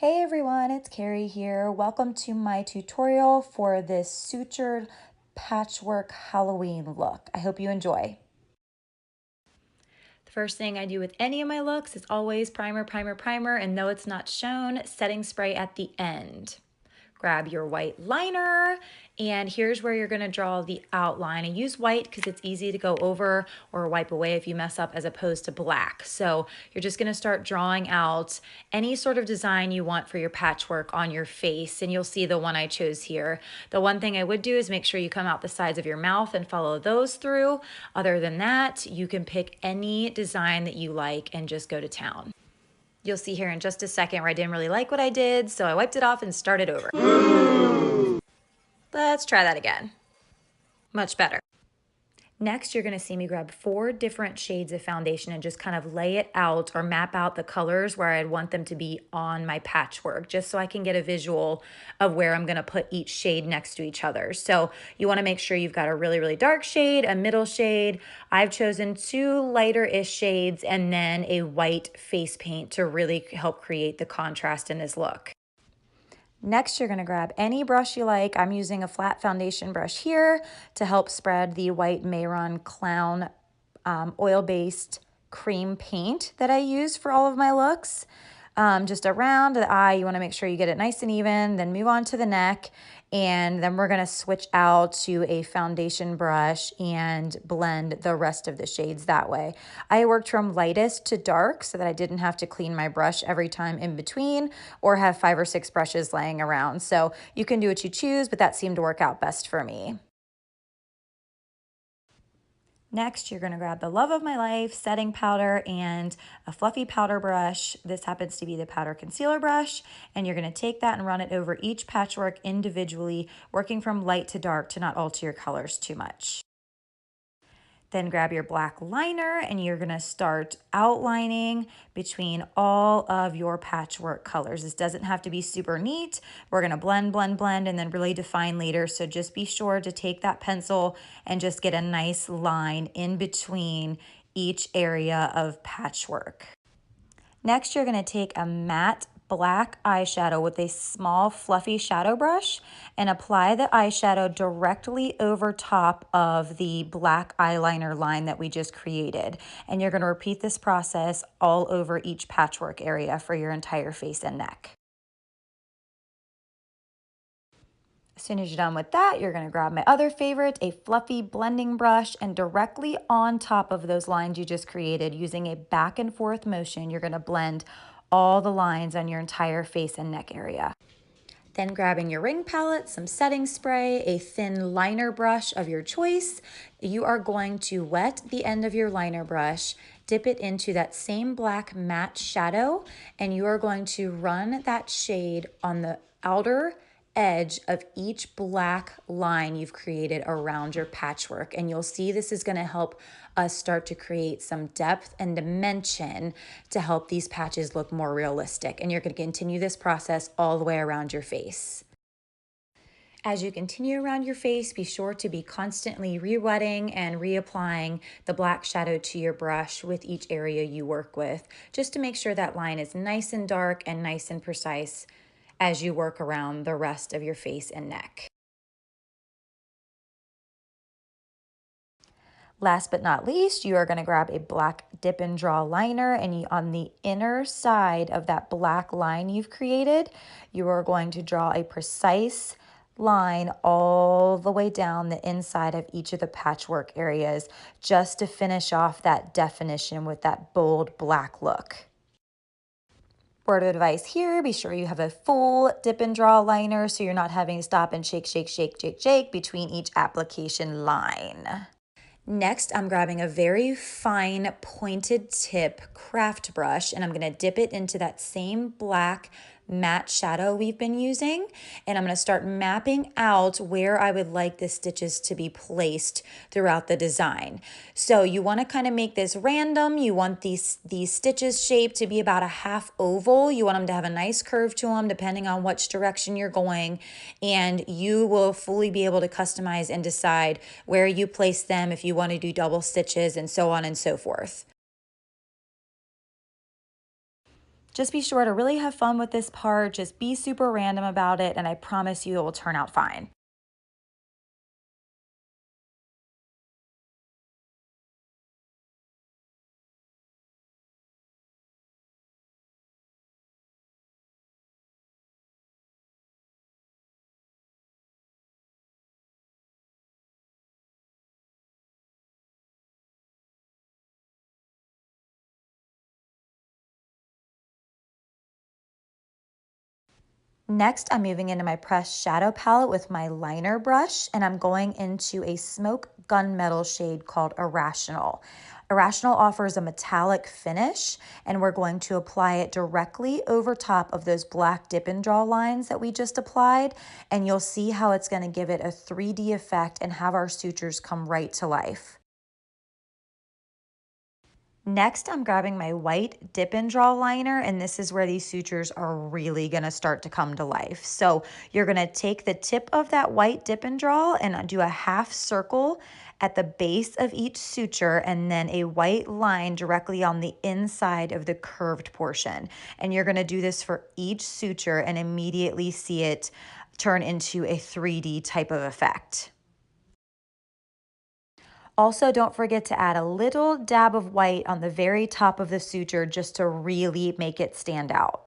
Hey everyone, it's Carrie here. Welcome to my tutorial for this sutured patchwork Halloween look. I hope you enjoy. The first thing I do with any of my looks is always primer, primer, primer, and though it's not shown, setting spray at the end. Grab your white liner, and here's where you're gonna draw the outline. I use white because it's easy to go over or wipe away if you mess up, as opposed to black. So you're just gonna start drawing out any sort of design you want for your patchwork on your face, and you'll see the one I chose here. The one thing I would do is make sure you come out the sides of your mouth and follow those through. Other than that, you can pick any design that you like and just go to town. You'll see here in just a second where I didn't really like what I did, so I wiped it off and started over. Let's try that again. Much better. Next, you're gonna see me grab 4 different shades of foundation and just kind of lay it out or map out the colors where I'd want them to be on my patchwork, just so I can get a visual of where I'm gonna put each shade next to each other. So you wanna make sure you've got a really, really dark shade, a middle shade. I've chosen 2 lighter-ish shades and then a white face paint to really help create the contrast in this look. Next, you're gonna grab any brush you like. I'm using a flat foundation brush here to help spread the white Mehron Clown oil-based cream paint that I use for all of my looks. Just around the eye, you wanna make sure you get it nice and even, then move on to the neck, and then we're gonna switch out to a foundation brush and blend the rest of the shades that way. I worked from lightest to dark so that I didn't have to clean my brush every time in between or have 5 or 6 brushes laying around. So you can do what you choose, but that seemed to work out best for me. Next, you're gonna grab the love of my life, setting powder, and a fluffy powder brush. This happens to be the powder concealer brush, and you're gonna take that and run it over each patchwork individually, working from light to dark to not alter your colors too much. Then grab your black liner and you're gonna start outlining between all of your patchwork colors. This doesn't have to be super neat. We're gonna blend, blend, blend, and then really define later. So just be sure to take that pencil and just get a nice line in between each area of patchwork. Next, you're gonna take a matte black eyeshadow with a small fluffy shadow brush and apply the eyeshadow directly over top of the black eyeliner line that we just created. And you're gonna repeat this process all over each patchwork area for your entire face and neck. As soon as you're done with that, you're gonna grab my other favorite, a fluffy blending brush, and directly on top of those lines you just created, using a back and forth motion, you're gonna blend all the lines on your entire face and neck area. Then grabbing your ring palette, some setting spray, a thin liner brush of your choice, you are going to wet the end of your liner brush, dip it into that same black matte shadow, and you are going to run that shade on the outer edge of each black line you've created around your patchwork. And you'll see this is gonna help us start to create some depth and dimension to help these patches look more realistic. And you're gonna continue this process all the way around your face. As you continue around your face, be sure to be constantly re-wetting and reapplying the black shadow to your brush with each area you work with, just to make sure that line is nice and dark and nice and precise as you work around the rest of your face and neck. Last but not least, you are going to grab a black dip and draw liner, and on the inner side of that black line you've created, you are going to draw a precise line all the way down the inside of each of the patchwork areas, just to finish off that definition with that bold black look. Word of advice here, be sure you have a full dip and draw liner so you're not having to stop and shake, shake, shake, shake, shake between each application line. Next, I'm grabbing a very fine pointed tip craft brush, and I'm gonna dip it into that same black matte shadow we've been using, and I'm gonna start mapping out where I would like the stitches to be placed throughout the design. So you wanna kind of make this random. You want these stitches shaped to be about a half oval. You want them to have a nice curve to them depending on which direction you're going, and you will fully be able to customize and decide where you place them if you want to do double stitches and so on and so forth. Just be sure to really have fun with this part. Just be super random about it, and I promise you it will turn out fine. Next, I'm moving into my pressed shadow palette with my liner brush, and I'm going into a smoke gunmetal shade called Irrational. Irrational offers a metallic finish, and we're going to apply it directly over top of those black dip and draw lines that we just applied, and you'll see how it's going to give it a 3D effect and have our sutures come right to life. Next, I'm grabbing my white dip and draw liner, and this is where these sutures are really gonna start to come to life. So you're gonna take the tip of that white dip and draw and do a half circle at the base of each suture, and then a white line directly on the inside of the curved portion. And you're gonna do this for each suture and immediately see it turn into a 3D type of effect. Also, don't forget to add a little dab of white on the very top of the suture just to really make it stand out.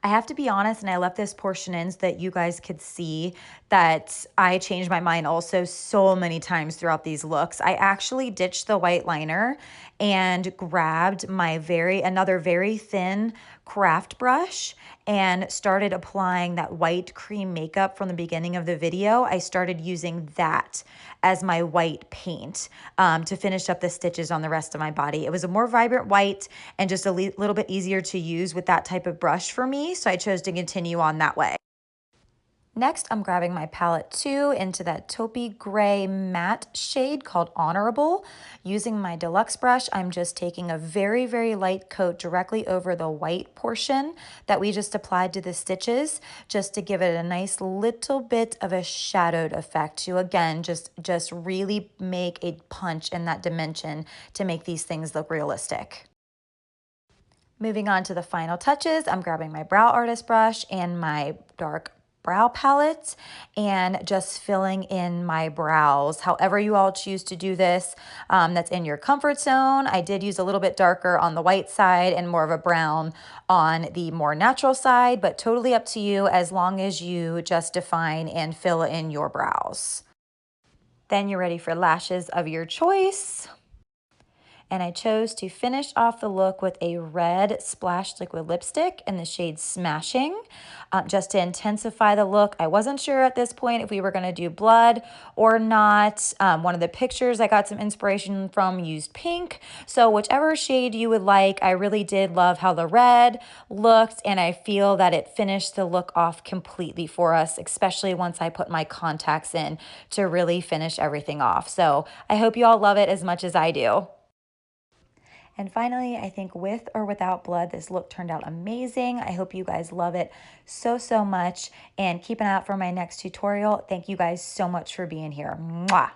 I have to be honest, and I left this portion in so that you guys could see that I changed my mind also so many times throughout these looks. I actually ditched the white liner and grabbed my another very thin craft brush and started applying that white cream makeup from the beginning of the video. I started using that as my white paint to finish up the stitches on the rest of my body. It was a more vibrant white and just a little bit easier to use with that type of brush for me, so I chose to continue on that way. Next, I'm grabbing my palette 2 into that taupey gray matte shade called Honorable. Using my deluxe brush, I'm just taking a very, very light coat directly over the white portion that we just applied to the stitches, just to give it a nice little bit of a shadowed effect to, again, just really make a punch in that dimension to make these things look realistic. Moving on to the final touches, I'm grabbing my brow artist brush and my dark brow palette and just filling in my brows. However you all choose to do this, that's in your comfort zone. I did use a little bit darker on the white side and more of a brown on the more natural side, but totally up to you as long as you just define and fill in your brows. Then you're ready for lashes of your choice. And I chose to finish off the look with a red splashed liquid lipstick in the shade Smashing, just to intensify the look. I wasn't sure at this point if we were going to do blood or not. One of the pictures I got some inspiration from used pink, so whichever shade you would like. I really did love how the red looked, and I feel that it finished the look off completely for us, especially once I put my contacts in to really finish everything off. So I hope you all love it as much as I do. And finally, I think with or without blood, this look turned out amazing. I hope you guys love it so, so much, and keep an eye out for my next tutorial. Thank you guys so much for being here. Mwah!